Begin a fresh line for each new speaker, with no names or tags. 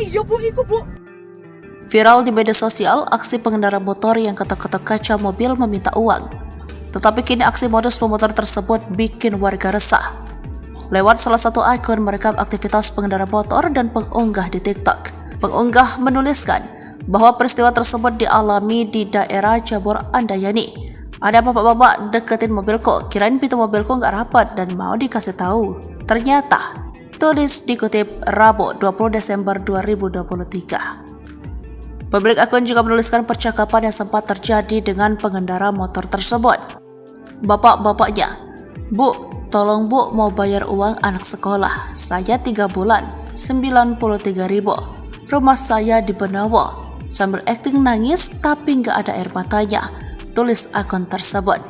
iya bu, iku bu.
Viral di media sosial, aksi pengendara motor yang ketok-ketok kaca mobil meminta uang. Tetapi kini aksi modus pemotor tersebut bikin warga resah. Lewat salah satu akun merekam aktivitas pengendara motor dan pengunggah di TikTok. Pengunggah menuliskan bahwa peristiwa tersebut dialami di daerah Jabur Andayani. Ada bapak-bapak deketin mobilku, kirain pintu mobilku nggak rapat dan mau dikasih tahu. Ternyata, tulis dikutip Rabu 20 Desember 2023. Pemilik akun juga menuliskan percakapan yang sempat terjadi dengan pengendara motor tersebut. Bapak-bapaknya, "Bu, tolong bu mau bayar uang anak sekolah. Saya 3 bulan, 93.000. Rumah saya di Benawo." Sambil akting nangis tapi nggak ada air matanya, tulis akun tersebut.